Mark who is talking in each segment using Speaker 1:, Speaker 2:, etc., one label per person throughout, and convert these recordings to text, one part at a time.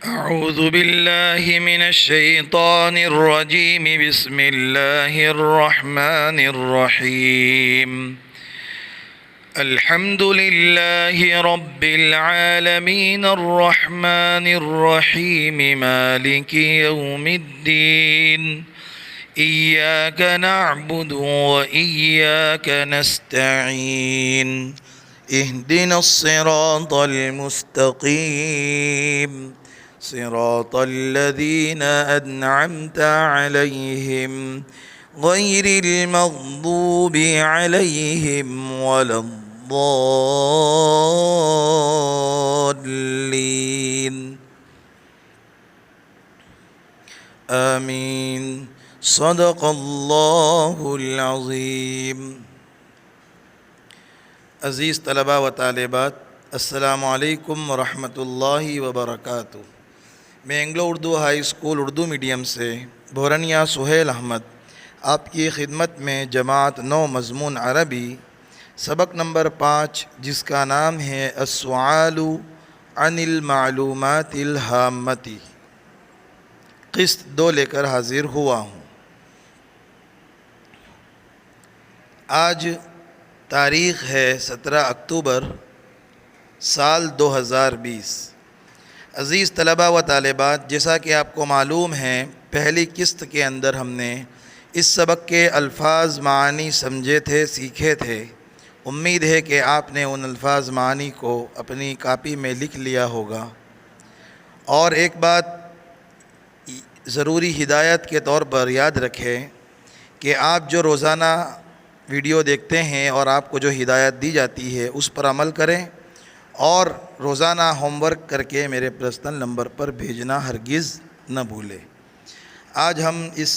Speaker 1: أعوذ بالله من الشيطان الرجيم. بسم الله الرحمن الرحيم. الحمد لله رب العالمين الرحمن الرحيم مالك يوم الدين. إياك نعبد وإياك نستعين. اهدنا الصراط المستقيم صراط الذين أنعمت عليهم غير المغضوب عليهم ولا الضالين آمين. صدق اللہ العظیم. عزیز طلباء و طالبات، السلام علیکم ورحمۃ اللہ وبرکاتہ. میں Anglo Urdu high school Urdu medium سے بورنیا سہیل احمد آپ کی خدمت میں جماعت 9 مضمون عربی سبق نمبر 5 جس کا نام ہے السؤال عن المعلومات الہامتی قسط 2 لے کر حاضر ہوا ہوں. آج تاریخ ہے 17 اکتوبر سال 2020. عزیز طلباء و طالبات، جیسا کہ آپ کو معلوم ہے پہلی قسط کے اندر ہم نے اس سبق کے الفاظ معانی سمجھے تھے، سیکھے تھے. امید ہے کہ آپ نے ان الفاظ معانی کو اپنی کاپی میں لکھ لیا ہوگا. اور ایک بات ضروری ہدایت کے طور پر یاد رکھیں کہ آپ جو روزانہ ویڈیو دیکھتے ہیں اور آپ کو جو ہدایت دی جاتی ہے اس پر عمل کریں، اور روزانہ ہوم ورک کر کے میرے پرسنل نمبر پر بھیجنا ہرگز نہ بھولیں. آج ہم اس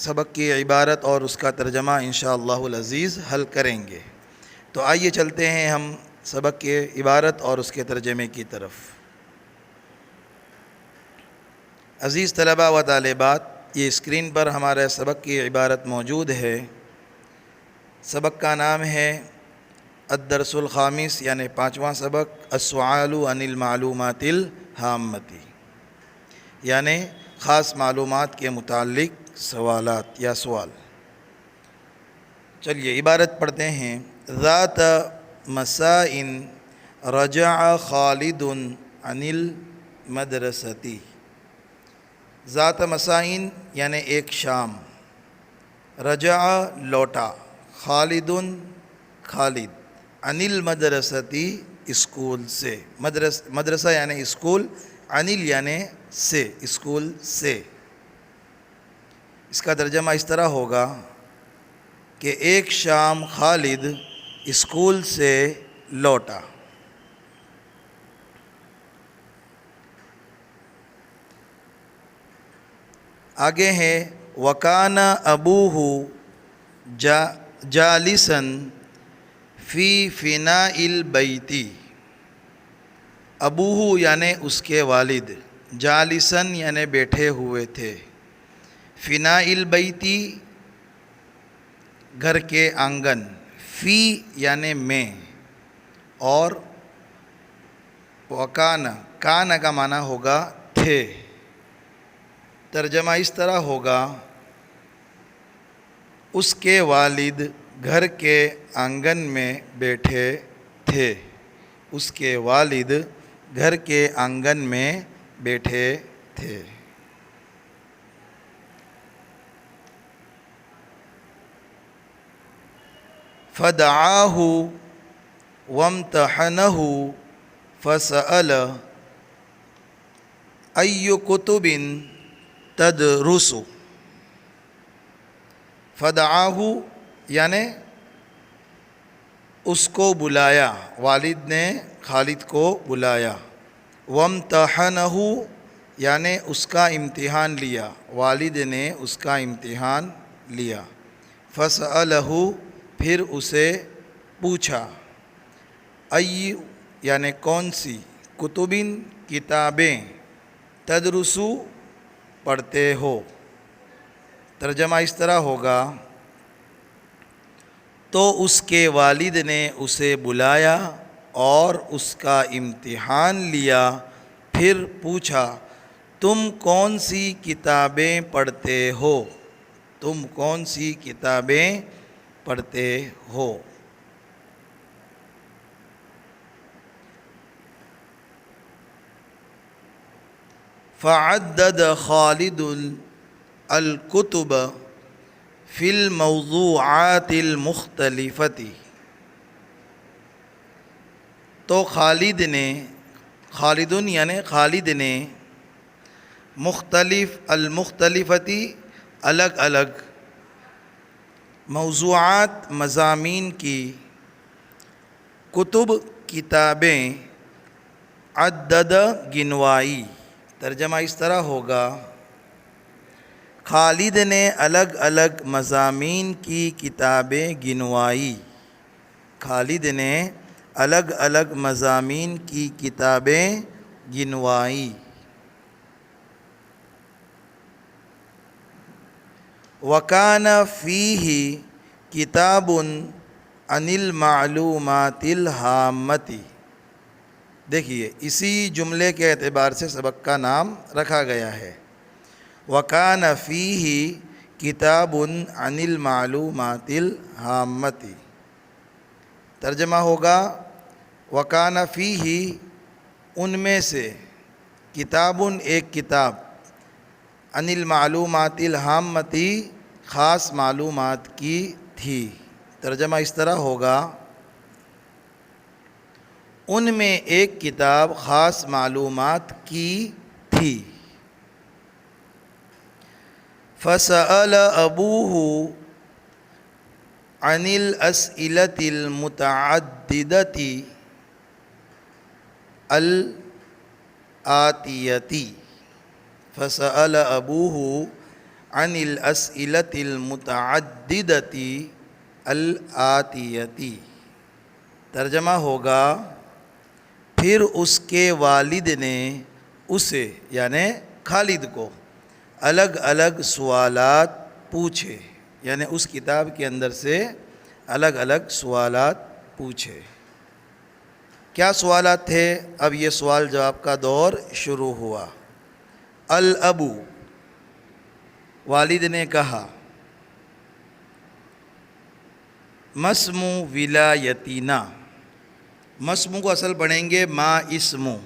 Speaker 1: سبق کی عبارت اور اس کا ترجمہ انشاءاللہ العزیز حل کریں گے. تو آئیے چلتے ہیں ہم سبق کی عبارت اور اس کے ترجمے کی طرف. عزیز طلباء و طالبات، یہ اسکرین پر ہمارے سبق کی عبارت موجود ہے. سبق کا نام ہے الدرس الخامس، یعنی 5واں سبق، السؤال عن المعلومات الہامتی، یعنی خاص معلومات کے متعلق سوالات یا سوال. چلیے عبارت پڑھتے ہیں. ذات مساء رجع خالد عن المدرسة. ذات مساء یعنی ایک شام، رجع لوٹا، خالد عن المدرسة اسکول سے. مدرسہ یعنی اسکول، انل یعنی سے، اسکول سے. اس کا ترجمہ اس طرح ہوگا کہ ایک شام خالد اسکول سے لوٹا. آگے ہے وَكَانَ أَبُوهُ جَالِسًا فی فناء البیت. ابوہ یعنی اس کے والد، جالسن یعنی بیٹھے ہوئے تھے، فناء البیت گھر کے آنگن، فی یعنی میں، اور وکان، کان کا معنی ہوگا تھے. ترجمہ اس طرح ہوگا اس کے والد گھر کے آنگن میں بیٹھے تھے. اس کے والد گھر کے آنگن میں بیٹھے تھے. فدعاہ وامتحنہ فسأل ای کتب تدرس. فدعاہ یعنی اس کو بلایا، والد نے خالد کو بلایا. وامتحنہ یعنی اس کا امتحان لیا، والد نے اس کا امتحان لیا. فسألہ پھر اسے پوچھا، ای یعنی کون سی، کتبن کتابیں، تدرسو پڑھتے ہو. ترجمہ اس طرح ہوگا تو اس کے والد نے اسے بلایا اور اس کا امتحان لیا، پھر پوچھا تم کون سی کتابیں پڑھتے ہو؟ تم کون سی کتابیں پڑھتے ہو؟ فعدد خالد الکتب فی الموضوعات المختلفۃ، تو خالدن یعنی خالد نے مختلف المختلفتی الگ الگ موضوعات مضامین کی کتب کتابیں عدد گنوائی۔ ترجمہ اس طرح ہوگا، خالد نے الگ الگ مضامین کی کتابیں گنوائی۔ خالد نے الگ الگ مضامین کی کتابیں گنوائی۔ وَكَانَ فِيهِ كِتَابٌ عَنِ الْمَعْلُومَاتِ الْهَامَّةِ۔ دیکھیے اسی جملے کے اعتبار سے سبق کا نام رکھا گیا ہے، وَكَانَ فِيهِ كِتَابٌ عَنِ الْمَعْلُومَاتِ الْهَامَّةِ۔ ترجمہ ہوگا، وَكَانَ فِيهِ ان میں سے، کتابٌ ایک کتاب، عن المعلومات الہامتی خاص معلومات کی تھی۔ ترجمہ اس طرح ہوگا، ان میں ایک کتاب خاص معلومات کی تھی۔ فسأل أبوه عن الأسئلة المتعددة الآتية۔ فسأل أبوه عن الأسئلة المتعددة الآتية۔ ترجمہ ہوگا، پھر اس کے والد نے اسے یعنی خالد کو الگ الگ سوالات پوچھے، یعنی اس کتاب کے اندر سے الگ الگ سوالات پوچھے۔ کیا سوالات تھے؟ اب یہ سوال جواب کا دور شروع ہوا۔ الابو، والد نے کہا، مسمو ولایتینا، مسمو کو اصل پڑھیں گے ما اسمو،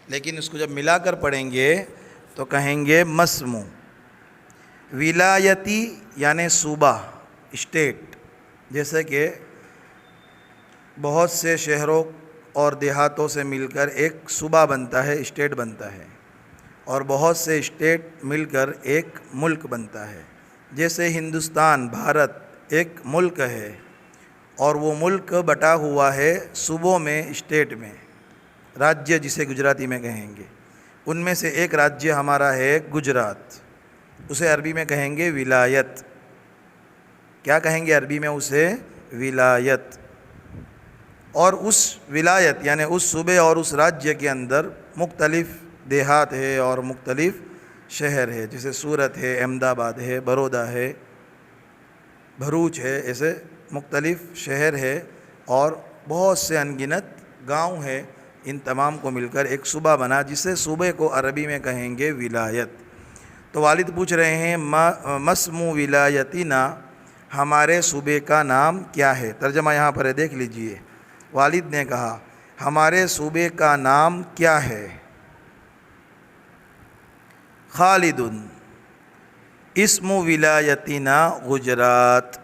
Speaker 1: لیکن اس کو جب ملا کر پڑھیں گے تو کہیں گے مسمو۔ ولایتی یعنی صوبہ، اسٹیٹ، جیسے کہ بہت سے شہروں اور دیہاتوں سے مل کر ایک صوبہ بنتا ہے، اسٹیٹ بنتا ہے، اور بہت سے اسٹیٹ مل کر ایک ملک بنتا ہے۔ جیسے ہندوستان، بھارت ایک ملک ہے، اور وہ ملک بٹا ہوا ہے صوبوں میں، اسٹیٹ میں، راجیہ جسے گجراتی میں کہیں گے۔ ان میں سے ایک راجیہ ہمارا ہے گجرات، اسے عربی میں کہیں گے ولایت۔ کیا کہیں گے عربی میں اسے؟ ولایت۔ اور اس ولایت یعنی اس صوبے اور اس راجیہ کے اندر مختلف دیہات ہے اور مختلف شہر ہے، جیسے سورت ہے، احمد آباد ہے، برودا ہے، بھروچ ہے، ایسے مختلف شہر ہے اور بہت سے انگنت گاؤں ہے۔ ان تمام کو مل کر ایک صوبہ بنا، جسے صوبے کو عربی میں کہیں گے ولایت۔ تو والد پوچھ رہے ہیں، مسمو ولایتنا، ہمارے صوبے کا نام کیا ہے؟ ترجمہ یہاں پر ہے، دیکھ لیجئے۔ والد نے کہا، ہمارے صوبے کا نام کیا ہے؟ خالد، اسم ولایتنا گجرات۔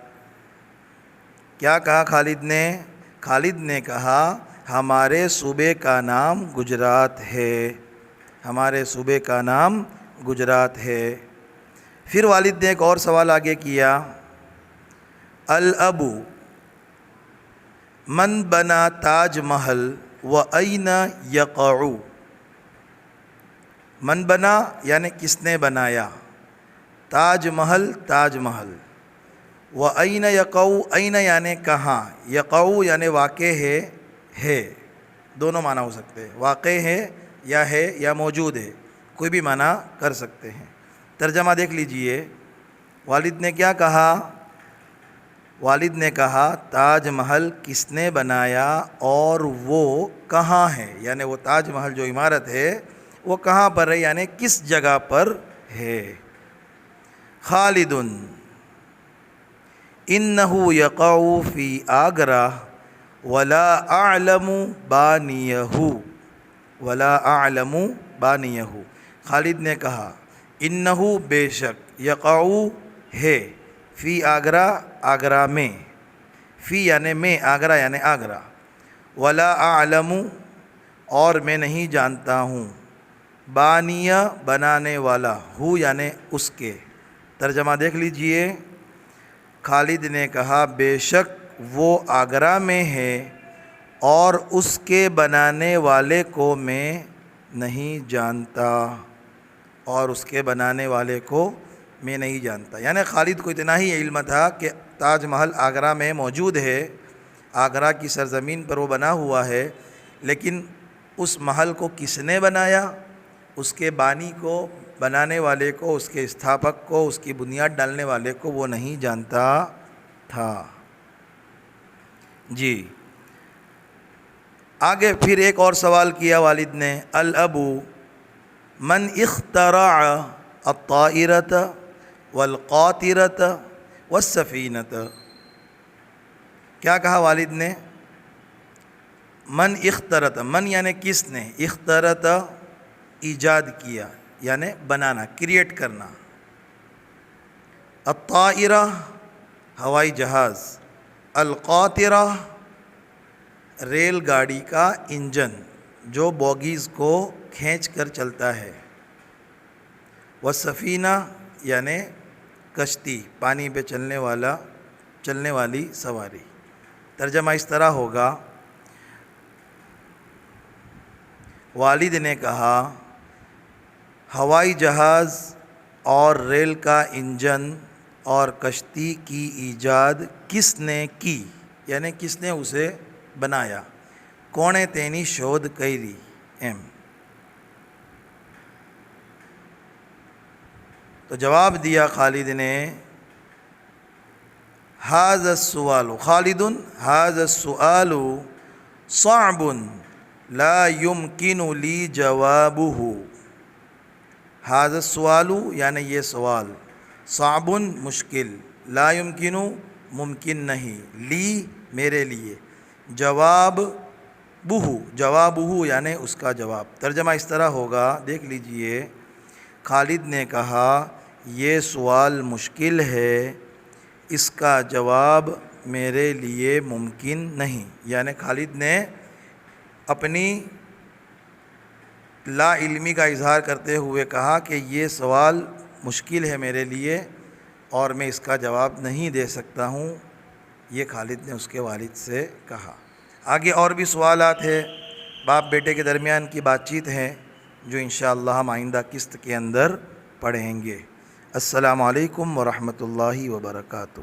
Speaker 1: کیا کہا خالد نے؟ خالد نے کہا، ہمارے صوبے کا نام گجرات ہے، ہمارے صوبے کا نام گجرات ہے۔ پھر والد نے ایک اور سوال آگے کیا، الابو، من بنا تاج محل و این یقع۔ من بنا یعنی کس نے بنایا، تاج محل، تاج محل، و این یقع، این یعنی کہاں، یقع یعنی واقع ہے، دونوں معنی ہو سکتے ہیں، واقع ہے یا موجود ہے، کوئی بھی معنی کر سکتے ہیں۔ ترجمہ دیکھ لیجئے، والد نے کیا کہا؟ والد نے کہا، تاج محل کس نے بنایا اور وہ کہاں ہے، یعنی وہ تاج محل جو عمارت ہے وہ کہاں پر ہے یعنی کس جگہ پر ہے. خالد انہ یقع فی آگرہ ولا اعلم بانیہ ولا اعلم بانیہ. خالد نے کہا انہ بے شک یقع ہے فی آگرہ آگرہ میں، فی یعنی میں، آگرہ یعنی آگرہ، ولا اعلم اور میں نہیں جانتا ہوں، بانیہ بنانے والا، ہو یعنی اس کے. ترجمہ دیکھ لیجئے. خالد نے کہا بے شک وہ آگرہ میں ہے اور اس کے بنانے والے کو میں نہیں جانتا، اور اس کے بنانے والے کو میں نہیں جانتا. یعنی خالد کو اتنا ہی علم تھا کہ تاج محل آگرہ میں موجود ہے، آگرہ کی سرزمین پر وہ بنا ہوا ہے، لیکن اس محل کو کس نے بنایا، اس کے بانی کو، بنانے والے کو، اس کے استھاپک کو، اس کی بنیاد ڈالنے والے کو وہ نہیں جانتا تھا. جی آگے پھر ایک اور سوال کیا والد نے. الابو من اخترع الطائرۃ والقاطرۃ والسفینۃ. کیا کہا والد نے؟ من اخترت، من یعنی کس نے، اخترت ایجاد کیا یعنی بنانا، کریٹ کرنا. الطائرہ ہوائی جہاز، القاطرہ ریل گاڑی کا انجن جو بوگیز کو کھینچ کر چلتا ہے، والسفینہ یعنی کشتی، پانی پہ چلنے والی سواری. ترجمہ اس طرح ہوگا. والد نے کہا ہوائی جہاز اور ریل کا انجن اور کشتی کی ایجاد کس نے کی، یعنی کس نے اسے بنایا. کونے تینی شودھ کیری ایم. تو جواب دیا خالد نے ھذا السؤال، خالد ھذا السؤال صعب لا يمكن لی جوابہ. ھذا السؤال یعنی یہ سوال، صعب مشکل، لا يمكن ممکن نہیں، لی میرے لیے، جوابہ یعنی اس کا جواب. ترجمہ اس طرح ہوگا، دیکھ لیجئے. خالد نے کہا یہ سوال مشکل ہے، اس کا جواب میرے لیے ممکن نہیں. یعنی خالد نے اپنی لا علمی کا اظہار کرتے ہوئے کہا کہ یہ سوال مشکل ہے میرے لیے اور میں اس کا جواب نہیں دے سکتا ہوں. یہ خالد نے اس کے والد سے کہا. آگے اور بھی سوالات ہیں، باپ بیٹے کے درمیان کی بات چیت ہے جو انشاءاللہ ہم آئندہ قسط کے اندر پڑھیں گے. السلام علیکم ورحمۃ اللہ وبرکاتہ.